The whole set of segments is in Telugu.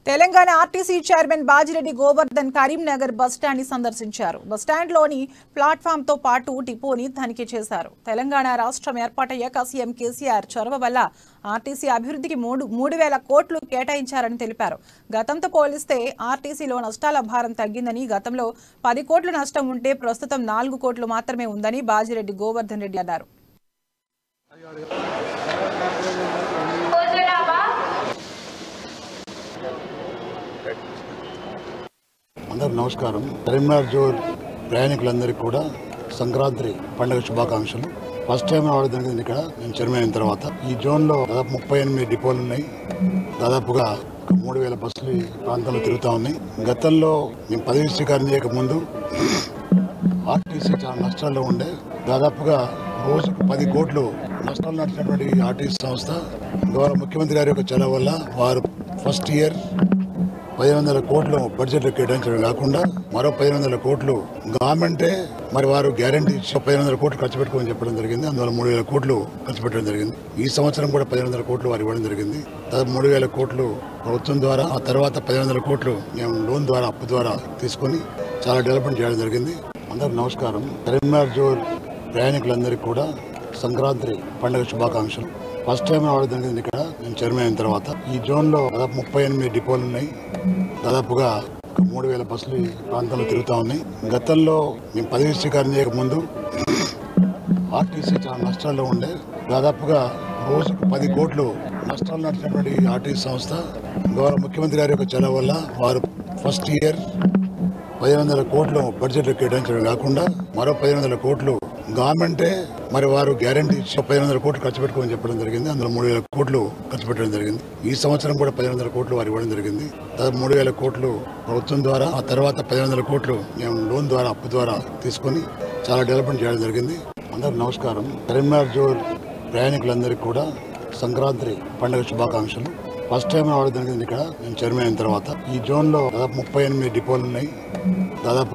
Telangana RTC chairman Bajireddy Govardhan Karimnagar bus stand ని సందర్శించారు. బస్టాండ్లోని ప్లాట్ఫామ్ తో పాటు డిపోని తనిఖీ చేశారు. తెలంగాణ రాష్ట్రం ఏర్పాటయ్యాక సీఎం కేసీఆర్ చొరవ వల్ల ఆర్టీసీ అభివృద్ధికి 3,000 కోట్లు కేటాయించారని తెలిపారు. గతంతో పోలిస్తే ఆర్టీసీలో నష్టాల భారం తగ్గిందని, గతంలో 10 కోట్ల నష్టం ఉంటే ప్రస్తుతం 4 కోట్లు మాత్రమే ఉందని బాజిరెడ్డి గోవర్ధన్ రెడ్డి అన్నారు. అందరూ నమస్కారం. కరీంనగర్ జోన్ ప్రయాణికులందరికీ కూడా సంక్రాంతి పండుగ శుభాకాంక్షలు. ఫస్ట్ టైం రావడం జరిగింది ఇక్కడ నేను చైర్మన్ అయిన తర్వాత. ఈ జోన్లో దాదాపు 38 డిపోలు ఉన్నాయి. దాదాపుగా 3,000 బస్సులు ఈ ప్రాంతంలో తిరుగుతూ ఉన్నాయి. గతంలో మేము పదవి స్వీకారం చేయక ముందు ఆర్టీసీ చాలా నష్టాల్లో ఉండే. దాదాపుగా రోజుకు 10 కోట్లు నష్టాలు నడిచినటువంటి ఆర్టీసీ సంస్థ గౌరవ ముఖ్యమంత్రి గారి యొక్క చొరవ వల్ల వారు ఫస్ట్ ఇయర్ 1,500 కోట్లు బడ్జెట్ కేటాయించడం కాకుండా మరో 1,500 కోట్లు గవర్నమెంటే మరి వారు గ్యారంటీ ఇచ్చి 1,500 కోట్లు ఖర్చు పెట్టుకోమని చెప్పడం జరిగింది. అందువల్ల 3,000 కోట్లు ఖర్చు పెట్టడం జరిగింది. ఈ సంవత్సరం కూడా 1,500 కోట్లు వారు ఇవ్వడం జరిగింది. 3,000 కోట్లు ప్రభుత్వం ద్వారా, ఆ తర్వాత 1,500 కోట్లు మేము లోన్ ద్వారా, అప్పు ద్వారా తీసుకొని చాలా డెవలప్మెంట్ చేయడం జరిగింది. అందరూ నమస్కారం. కరీంనగర్ జోన్ ప్రయాణికులందరికీ కూడా సంక్రాంతి పండుగ శుభాకాంక్షలు. ఫస్ట్ టైం రావడం జరిగింది ఇక్కడ నేను చైర్మన్ అయిన తర్వాత. ఈ జోన్లో దాదాపు 38 డిపోలు ఉన్నాయి. దాదాపుగా 3,000 బస్సులు ఈ ప్రాంతంలో తిరుగుతూ ఉన్నాయి. గతంలో మేము పదవి స్వీకారం చేయక ముందు ఆర్టీసీ చాలా నష్టాల్లో ఉండే. దాదాపుగా రోజుకు 10 కోట్లు నష్టాలు నడిచినటువంటి ఆర్టీసీ సంస్థ గౌరవ ముఖ్యమంత్రి గారి యొక్క చొరవ వల్ల వారు ఫస్ట్ ఇయర్ 1,500 కోట్లు బడ్జెట్ కేటాయించడం కాకుండా మరో 1,500 కోట్లు గవర్నమెంటే మరి వారు గ్యారంటీ ఇచ్చి 1,500 కోట్లు ఖర్చు పెట్టుకోమని చెప్పడం జరిగింది. అందులో 3,000 కోట్లు ఖర్చు పెట్టడం జరిగింది. ఈ సంవత్సరం కూడా 1,500 కోట్లు వారు ఇవ్వడం జరిగింది. 3,000 కోట్లు ప్రభుత్వం ద్వారా, ఆ తర్వాత 1,500 కోట్లు మేము లోన్ ద్వారా, అప్పు ద్వారా తీసుకొని చాలా డెవలప్మెంట్ చేయడం జరిగింది. అందరూ నమస్కారం. కరీంనగర్ జోన్ ప్రయాణికులందరికీ కూడా సంక్రాంతి పండుగ శుభాకాంక్షలు. ఫస్ట్ టైం రావడం జరిగింది ఇక్కడ నేను చైర్మన్ అయిన తర్వాత. ఈ జోన్లో దాదాపు 38 డిపోలు ఉన్నాయి. దాదాపు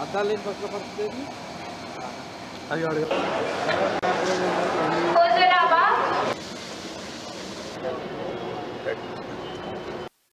అద్దాలు లేని బస్సులో పరిస్థితి అది అడుగు.